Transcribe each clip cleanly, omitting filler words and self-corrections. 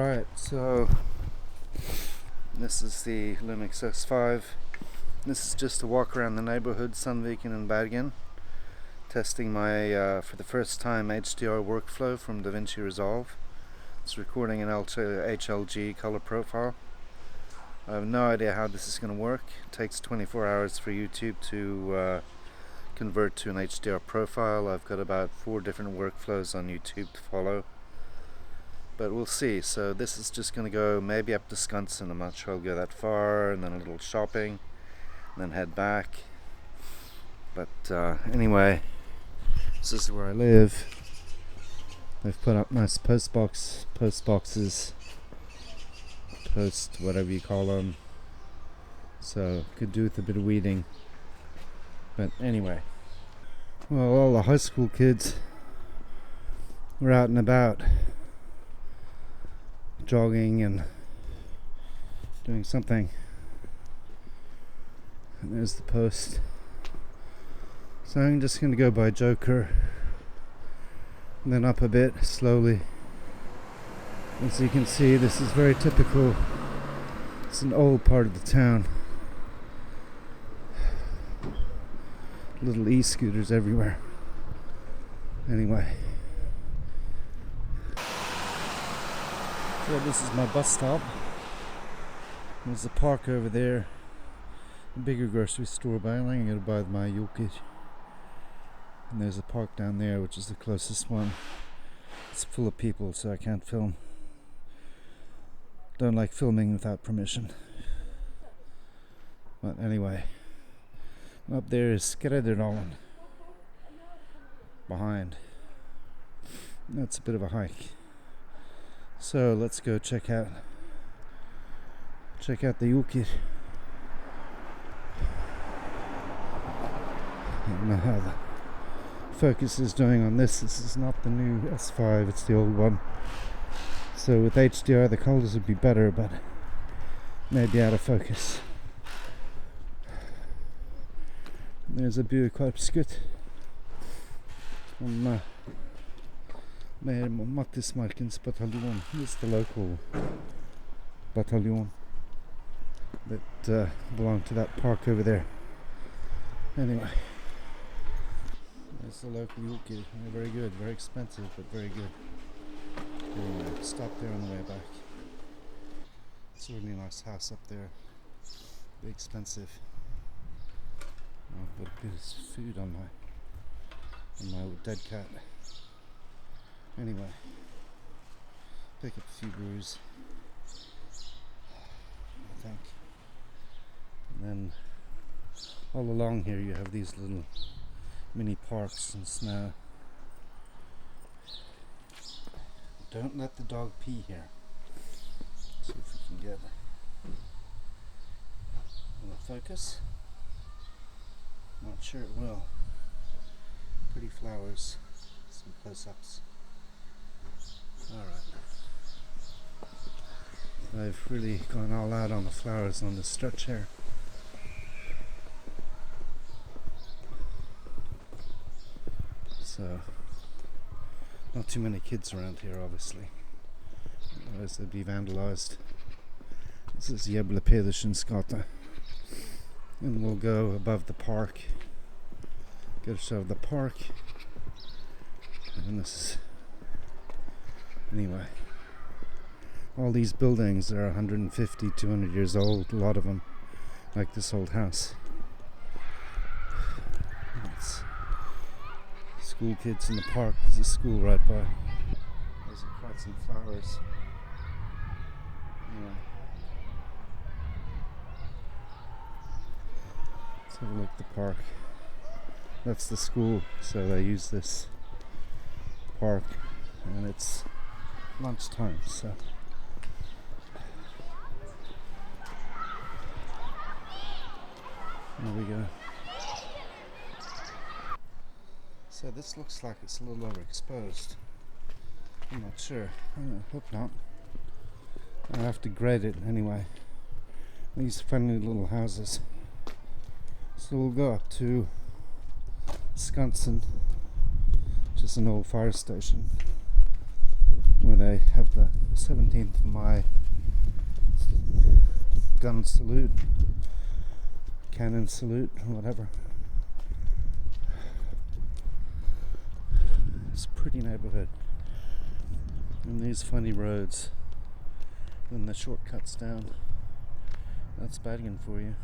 Alright, so this is the Lumix S5. This is just a walk around the neighborhood, Sandviken Bergen, testing my, for the first time, HDR workflow from Davinci Resolve. It's recording an HLG color profile. I have no idea how this is going to work. It takes 24 hours for YouTube to convert to an HDR profile. I've got about 4 different workflows on YouTube to follow, but we'll see. So this is just going to go maybe up to Skansen. I'm not sure I'll go that far, and then a little shopping, and then head back. But anyway, this is where I live. I've put up nice post boxes, post whatever you call them, so could do with a bit of weeding. But anyway, well, all the high school kids were out and about, jogging and doing something. And there's the post. So I'm just going to go by Joker and then up a bit slowly. As you can see, this is very typical. It's an old part of the town. Little e-scooters everywhere. Anyway, so this is my bus stop. There's a park over there, a bigger grocery store, but I'm going to buy my yogurt. And there's a park down there, which is the closest one. It's full of people, so I can't film. Don't like filming without permission. But anyway, up there is Skredderdalen behind. That's a bit of a hike. So let's go check out the Yukir. I don't know how the focus is doing on this. This is not the new S5, it's the old one. So with HDR the colors would be better, but maybe out of focus. There's a buekorpsgutt from Mattismarkens bataljon. This is the local bataljon that belonged to that park over there. Anyway, there's the local yulki. They're very good, very expensive, but very good. Anyway, stop there on the way back. It's a really nice house up there. Very expensive. I've got a bit of food on my dead cat. Anyway, pick up a few brews, I think. And then all along here you have these little mini parks and snow. Don't let the dog pee here. See if we can get a focus. Not sure it will. Pretty flowers. Some close-ups. Alright. I've really gone all out on the flowers on this stretch here. So, not too many kids around here, obviously. Otherwise they'd be vandalized. This is Jebla Pedersens gata. And we'll go above the park. Get us out of the park. And this is... Anyway. All these buildings are 150, 200 years old. A lot of them. Like this old house. It's school kids in the park. There's a school right by. There's quite some flowers. Anyway. Let's have a look at the park. That's the school, so they use this park, and it's lunchtime, so there we go. So this looks like it's a little overexposed. I'm not sure. I hope not. I'll have to grade it anyway. These funny little houses. So we'll go up to Skansen, which is an old fire station. where they have the 17th of May gun salute, cannon salute, or whatever. It's a pretty neighborhood, and these funny roads, and the shortcuts down. That's Bergen for you.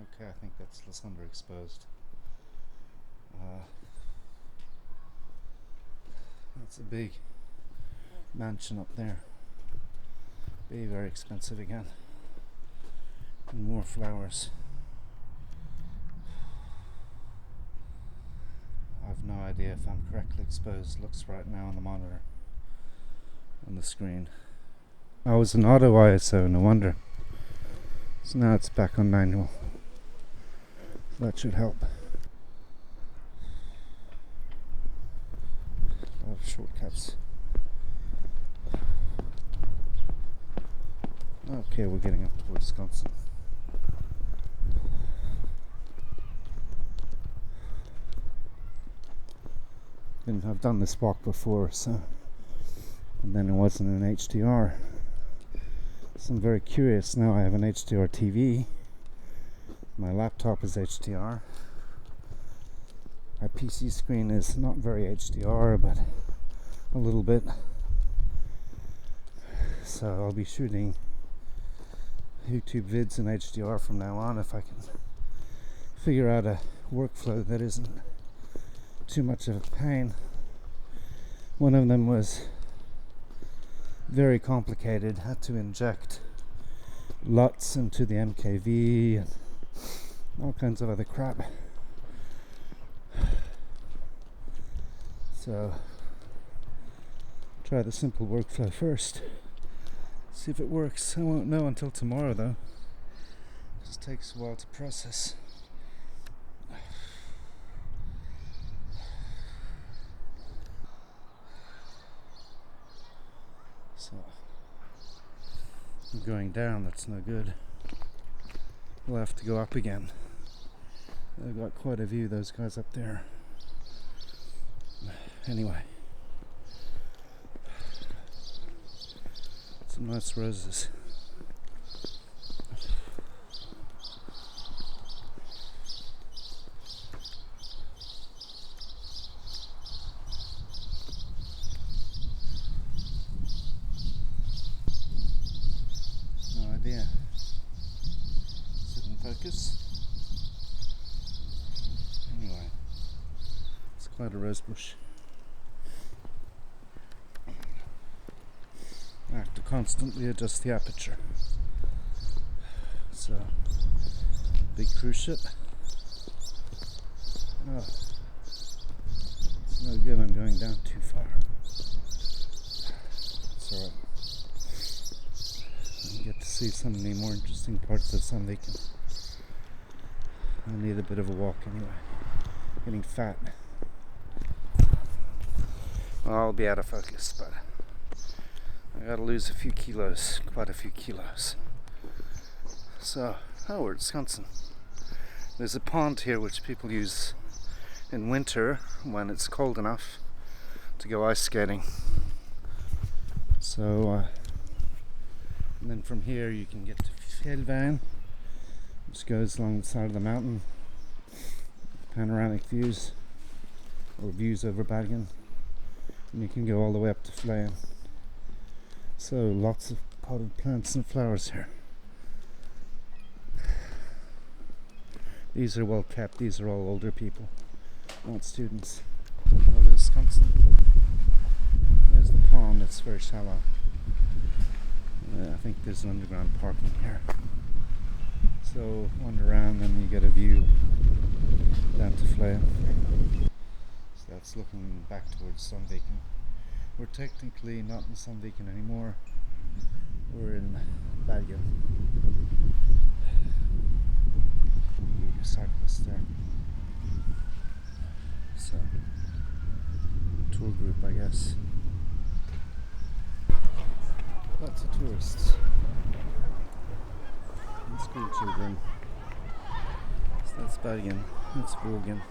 Okay, I think that's less underexposed. That's a big mansion up there. Be very expensive again. And more flowers. I've no idea if I'm correctly exposed. Looks right now on the monitor, on the screen. I was in auto ISO, no wonder. So now it's back on manual. So that should help. A lot of shortcuts. Okay, we're getting up towards Wisconsin. And I've done this walk before, so, and then it wasn't an HDR. So I'm very curious now. I have an HDR TV. My laptop is HDR. My PC screen is not very HDR, but a little bit. So I'll be shooting YouTube vids in HDR from now on if I can figure out a workflow that isn't too much of a pain. One of them was very complicated. Had to inject LUTs into the MKV and all kinds of other crap. So try the simple workflow first. See if it works. I won't know until tomorrow though. It just takes a while to process. So I'm going down, that's no good. We'll have to go up again. They've got quite a view, those guys up there. Anyway. Some nice roses. No idea. Sit and focus. Anyway, it's quite a rose bush. I have to constantly adjust the aperture. So, big cruise ship. Oh, it's no good, I'm going down too far. It's alright. I get to see some of the more interesting parts of Sandviken. I need a bit of a walk anyway. Getting fat. Well, I'll be out of focus, but I gotta lose a few kilos, quite a few kilos. So, oh, we're at Wisconsin. There's a pond here which people use in winter when it's cold enough to go ice skating. So, and then from here you can get to Fjellveien, which goes along the side of the mountain. Panoramic views, or views over Bergen. And you can go all the way up to Fløyen. So lots of potted plants and flowers here. These are well kept. These are all older people, not students. Oh, there's Wisconsin. There's the pond. It's very shallow. I think there's an underground parking here. So wander around and you get a view down to Fløyen. So that's looking back towards Sandviken. We're technically not in Sandviken anymore. We're in Bergen. Cyclists there. So, tour group, I guess. Lots of tourists. And school children. So that's Bergen. That's Bergen.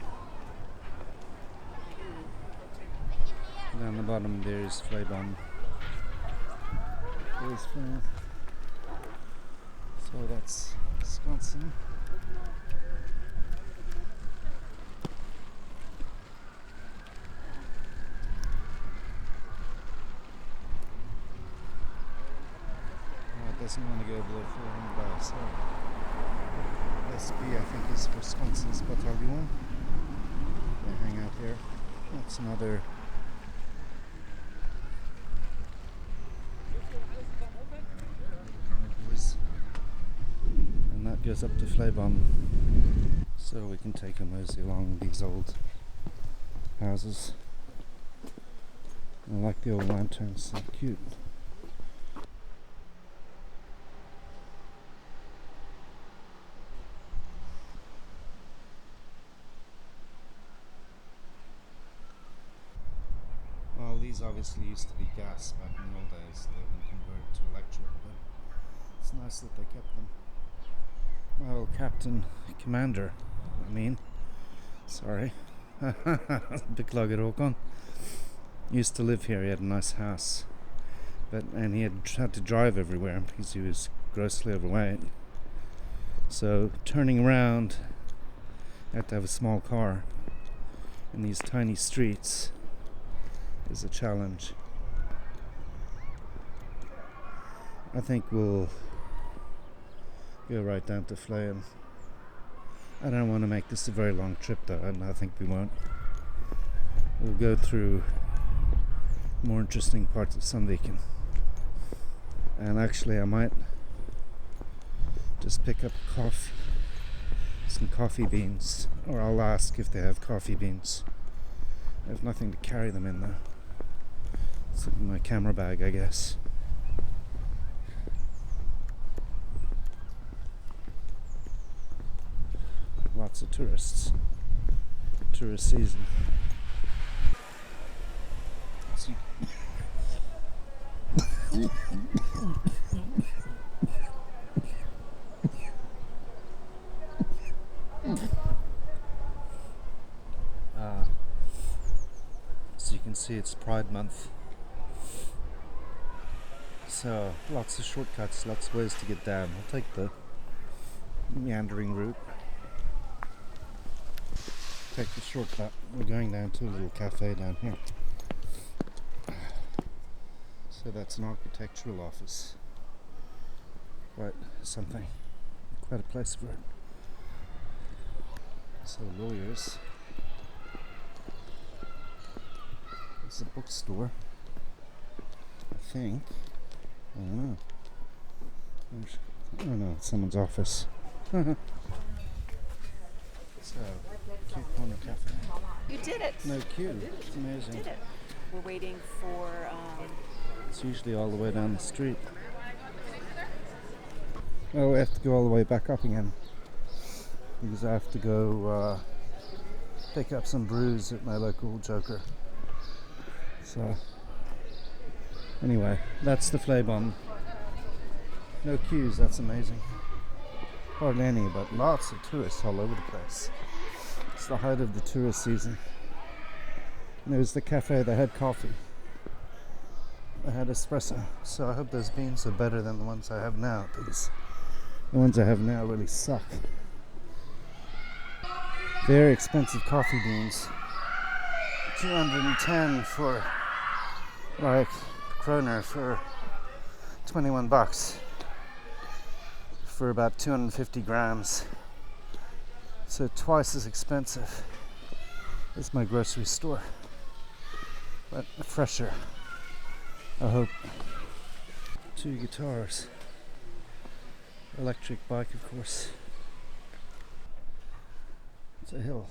Down the bottom there is Fleabum. There's Flame. So that's Wisconsin. It doesn't want to go below 400 by, so SB I think is Wisconsin's battalion. They hang out there. That's another boys. And that goes up to Fleabum. So we can take a mosey along these old houses. I like the old lanterns, they're cute. Well, these obviously used to be gas back in the old days. They've been converted to electric, but it's nice that they kept them. Well, Captain Commander, sorry. Beklager Håkon. Used to live here, he had a nice house. And he had to drive everywhere because he was grossly overweight. So turning around, I had to have a small car in these tiny streets is a challenge. I think we'll go right down to Flame. I don't want to make this a very long trip though, and I think we won't. We'll go through more interesting parts of Sandviken. And actually I might just pick up some coffee beans, or I'll ask if they have coffee beans. I have nothing to carry them in though. It's in my camera bag, I guess. Lots of tourists. Tourist season. So you can see it's Pride Month. So lots of shortcuts, lots of ways to get down. I'll take the meandering route. Take the shortcut. We're going down to a little cafe down here. So that's an architectural office. Quite something. Quite a place for it. So lawyers. It's a bookstore. I think. I don't know. I don't know, it's someone's office. So, cute corner cafe. You did it! No queue. It's amazing. You did it. We're waiting for... It's usually all the way down the street. Well, we have to go all the way back up again. Because I have to go pick up some brews at my local Joker. So... Anyway, that's the Fleabum. No queues, that's amazing. Hardly any, but lots of tourists all over the place. It's the height of the tourist season. And it was the cafe that had coffee. I had espresso, so I hope those beans are better than the ones I have now, because the ones I have now really suck. Very expensive coffee beans. 210 for like kroner for 21 bucks for about 250 grams. So twice as expensive as my grocery store, but fresher, I hope. 2 guitars. Electric bike, of course. It's a hill.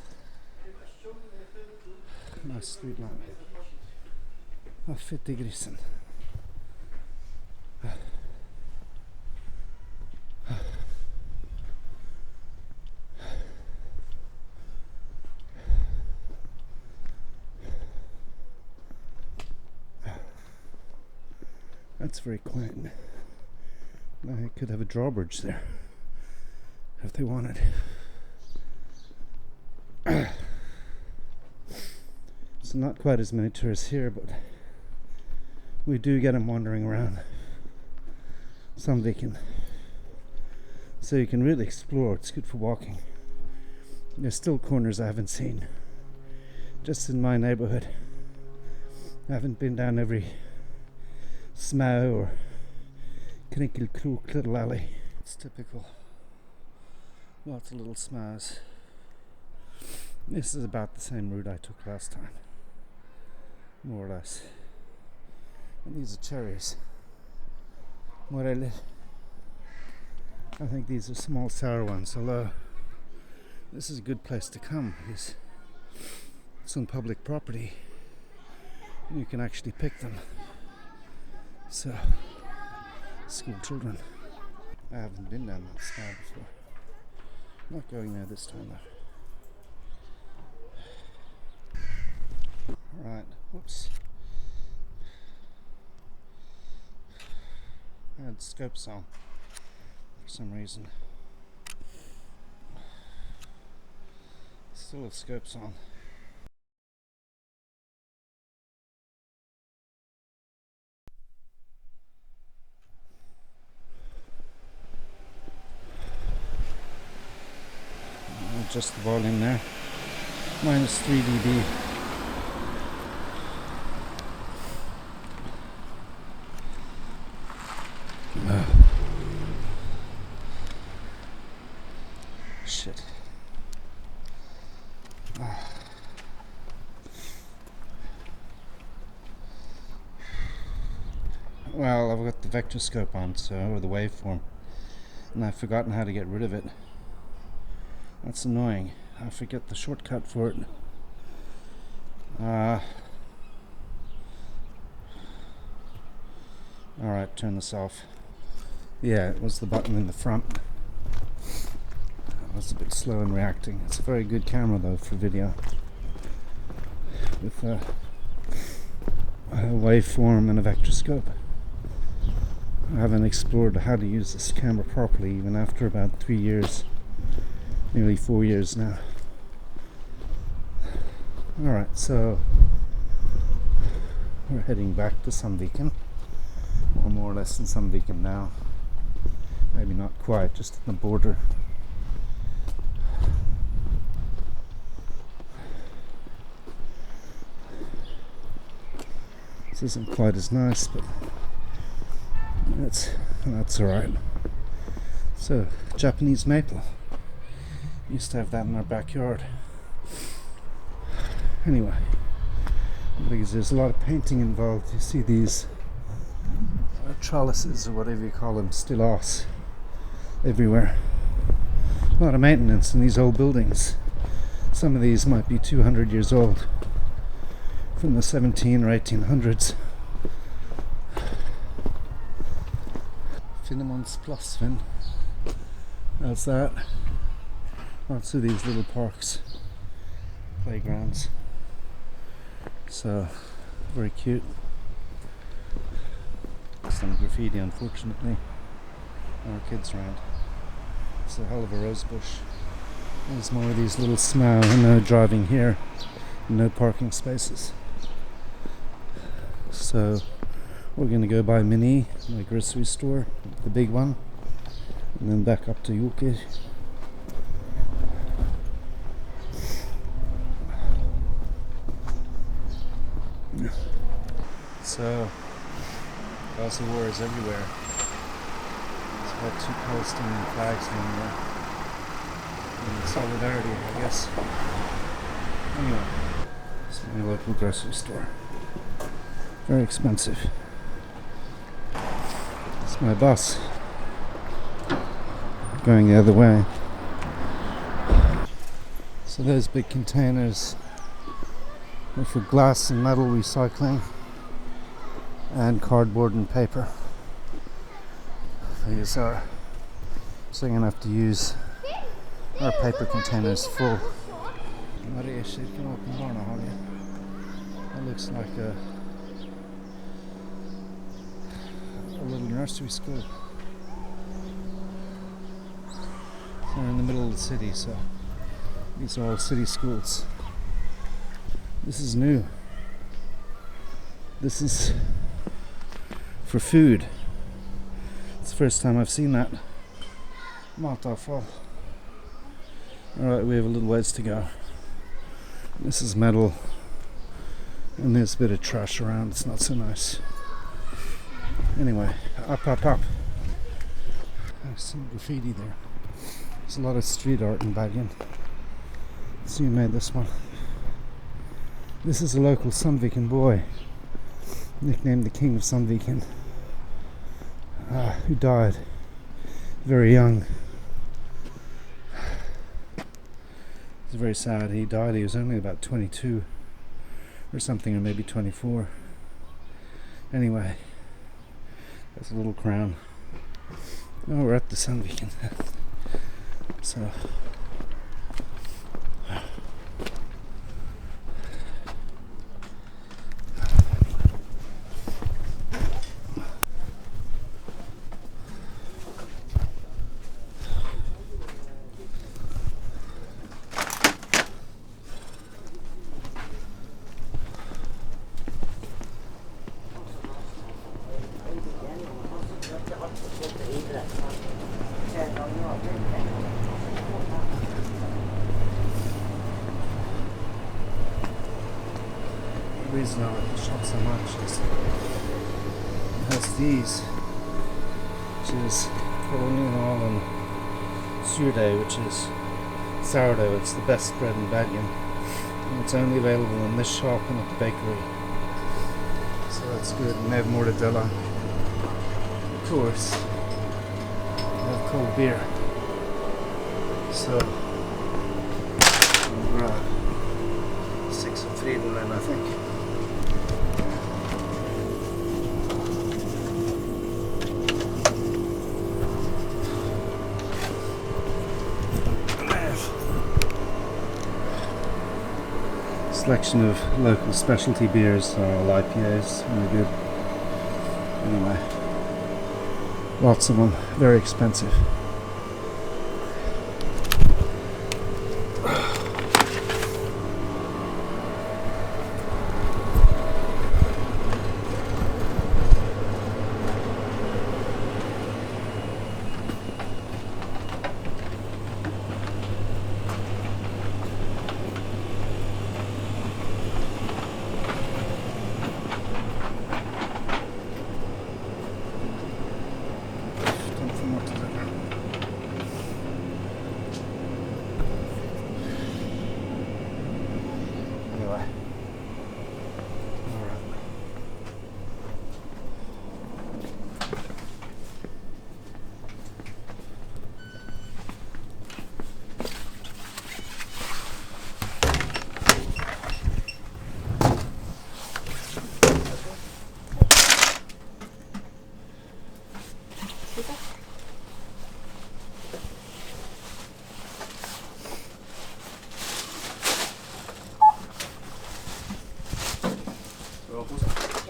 Nice street lamp. Oh, fytti grisen. That's very quaint. I could have a drawbridge there if they wanted. So not quite as many tourists here, but we do get them wandering around Sandviken. So you can really explore. It's good for walking. There's still corners I haven't seen. Just in my neighborhood. I haven't been down every smau or krinkelkrok little alley. It's typical. Lots of little smaus. This is about the same route I took last time. More or less. And these are cherries. Morelle. I think these are small sour ones, although this is a good place to come because it's on public property and you can actually pick them. So, school children. I haven't been down that side before. Not going there this time though. Right, whoops. I had scopes on for some reason. Still have scopes on. Adjust the volume there. Minus 3 dB. Shit. Well, I've got the vector scope on, or the waveform, and I've forgotten how to get rid of it. That's annoying. I forget the shortcut for it. Alright, turn this off. Yeah, it was the button in the front. I was a bit slow in reacting. It's a very good camera though for video. With a waveform and a vector scope. I haven't explored how to use this camera properly even after about 3 years. Nearly 4 years now. Alright, so we're heading back to Sandviken, or more or less in Sandviken now. Maybe not quite, just at the border. This isn't quite as nice, but that's alright. So, Japanese maple. Used to have that in our backyard. Anyway, because there's a lot of painting involved. You see these trellises, or whatever you call them, stilos, everywhere. A lot of maintenance in these old buildings. Some of these might be 200 years old, from the 17 or 1800s. Finnemans Plasvin. That's that. Lots of these little parks, playgrounds. So, very cute. Some graffiti, unfortunately. No kids around. It's a hell of a rose bush. There's more of these little smau, and no driving here. No parking spaces. So, we're going to go by Mini, my grocery store, the big one, and then back up to Joker. So, lots of wars everywhere. It's got 2 Palestinian flags hanging there. In solidarity, I guess. Anyway, it's my local grocery store. Very expensive. It's my bus. Going the other way. So those big containers are for glass and metal recycling and cardboard and paper. These are, so I'm going to have to use our paper containers full. That looks like a little nursery school. They're in the middle of the city, so these are all city schools. This is new. This is for food. It's the first time I've seen that. Matavfall. Alright, we have a little ways to go. This is metal, and there's a bit of trash around. It's not so nice. Anyway, up. I see graffiti there. There's a lot of street art in Bergen. So you made this one. This is a local Sandviken boy, nicknamed the King of Sandviken, who died very young. It's very sad. He died. He was only about 22 or something, or maybe 24. Anyway, that's a little crown. Oh, we're at the Sandviken. So. The reason I like the shop so much is it has these, which is colonial and sourdough, which is sourdough. It's the best bread in Bergen, and it's only available in this shop and at the bakery, so that's good. And they have mortadella, of course. They have cold beer, so we'll grab 6 of Frieden then, I think. Selection of local specialty beers, all IPAs, really good. Anyway, lots of them, very expensive.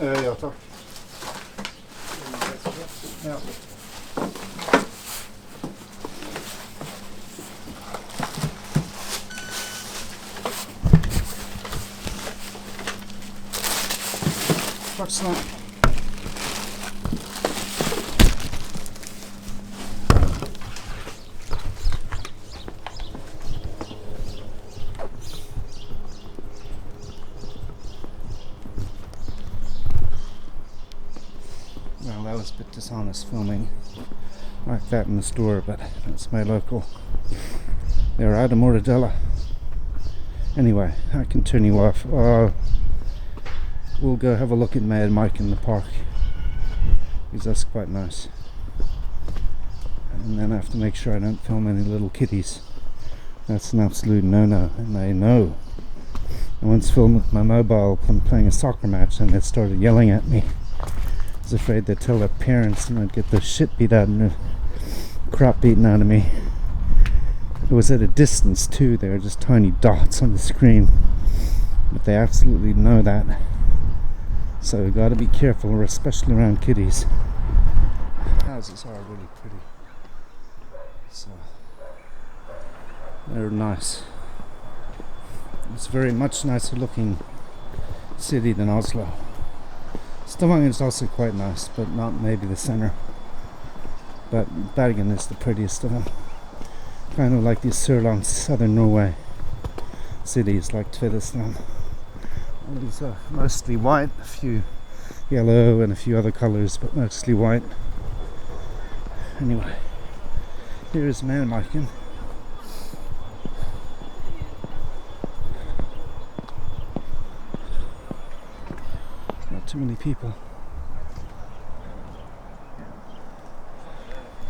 Ja, tack. Ja. Tack snart. Well, that was a bit dishonest filming like that in the store, but that's my local. They're out of mortadella. Anyway, I can turn you off. We'll go have a look at Mad Mike in the park, because that's quite nice. And then I have to make sure I don't film any little kitties. That's an absolute no-no, and they know. I once filmed with my mobile playing a soccer match, and they started yelling at me. I was afraid they'd tell their parents and I'd get the shit beat out of me, crap beaten out of me. It was at a distance too. They were just tiny dots on the screen, but they absolutely know that. So you got to be careful, especially around kitties. Houses are really pretty, so they're nice. It's a very much nicer looking city than Oslo. Stavanger is also quite nice, but not maybe the center. But Bergen is the prettiest of them. Kind of like the Sørland, southern Norway cities like Tvedestrand. These are mostly white, a few yellow and a few other colors, but mostly white. Anyway, here is Sandviken. Not too many people.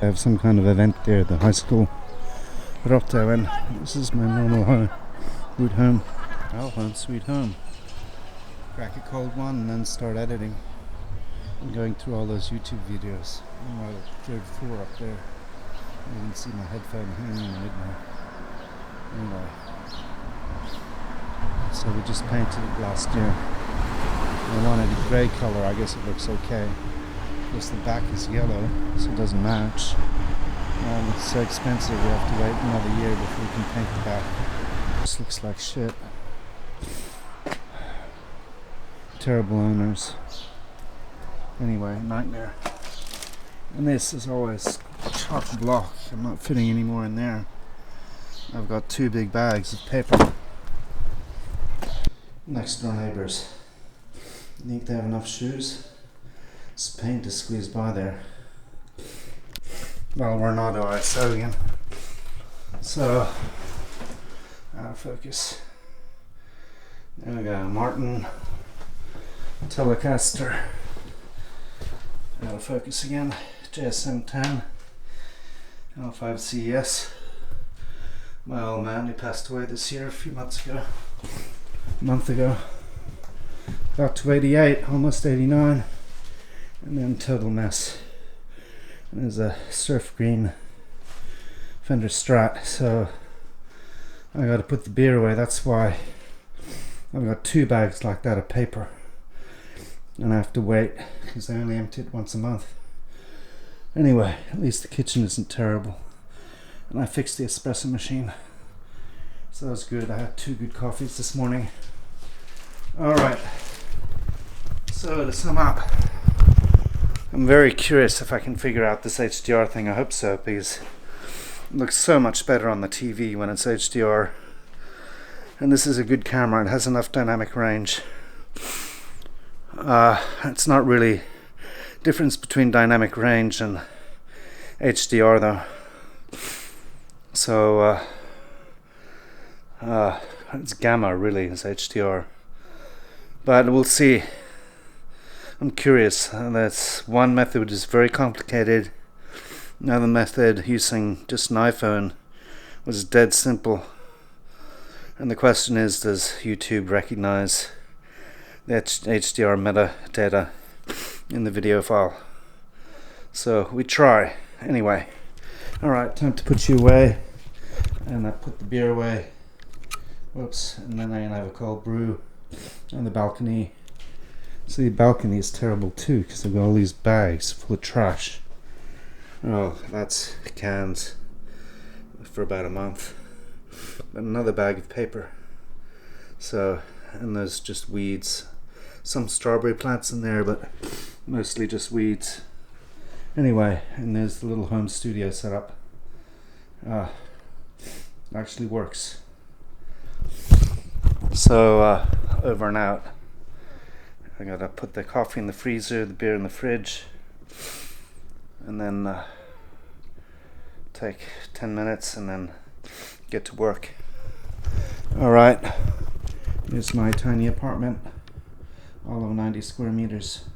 I have some kind of event there at the high school. Rotterdam. This is my normal home, route home. Well, home sweet home. Crack a cold one and then start editing. I'm going through all those YouTube videos. I'm on the third floor up there. You can see my headphone hanging in the middle. Anyway, so we just painted it last year. I wanted a grey colour. I guess it looks okay. Plus the back is yellow, so it doesn't match. It's so expensive. We have to wait another year before we can paint the back. This looks like shit. Terrible owners. Anyway, nightmare. And this is always chock block. I'm not fitting any more in there. I've got 2 big bags of paper. Next door neighbors. Need to have enough shoes. It's paint to squeeze by there. Well, we're not ISO again. So, out of focus. There we go, Martin Telecaster. Out of focus again. JSM 10. L5 CES. My old man, he passed away this year, a month ago. Got to 88, almost 89. And then total mess. There's a surf green Fender Strat, so I gotta put the beer away. That's why I've got 2 bags like that of paper, and I have to wait because I only empty it once a month. Anyway, at least the kitchen isn't terrible, and I fixed the espresso machine, so that was good. I had 2 good coffees this morning. Alright, so to sum up, I'm very curious if I can figure out this HDR thing. I hope so, because it looks so much better on the TV when it's HDR. And this is a good camera. It has enough dynamic range. It's not really difference between dynamic range and HDR though. So it's gamma really, it's HDR. But we'll see. I'm curious. That's one method which is very complicated. Another method using just an iPhone was dead simple. And the question is, does YouTube recognize the HDR metadata in the video file? So we try. Anyway. Alright, time to put you away. And I put the beer away. Whoops. And then I have a cold brew on the balcony. So the balcony is terrible too, because I've got all these bags full of trash. Oh, that's cans for about a month. But another bag of paper. So, and there's just weeds. Some strawberry plants in there, but mostly just weeds. Anyway, and there's the little home studio set up. It actually works. So, over and out. I gotta put the coffee in the freezer, the beer in the fridge, and then take 10 minutes and then get to work. Alright, here's my tiny apartment, all of 90 square meters.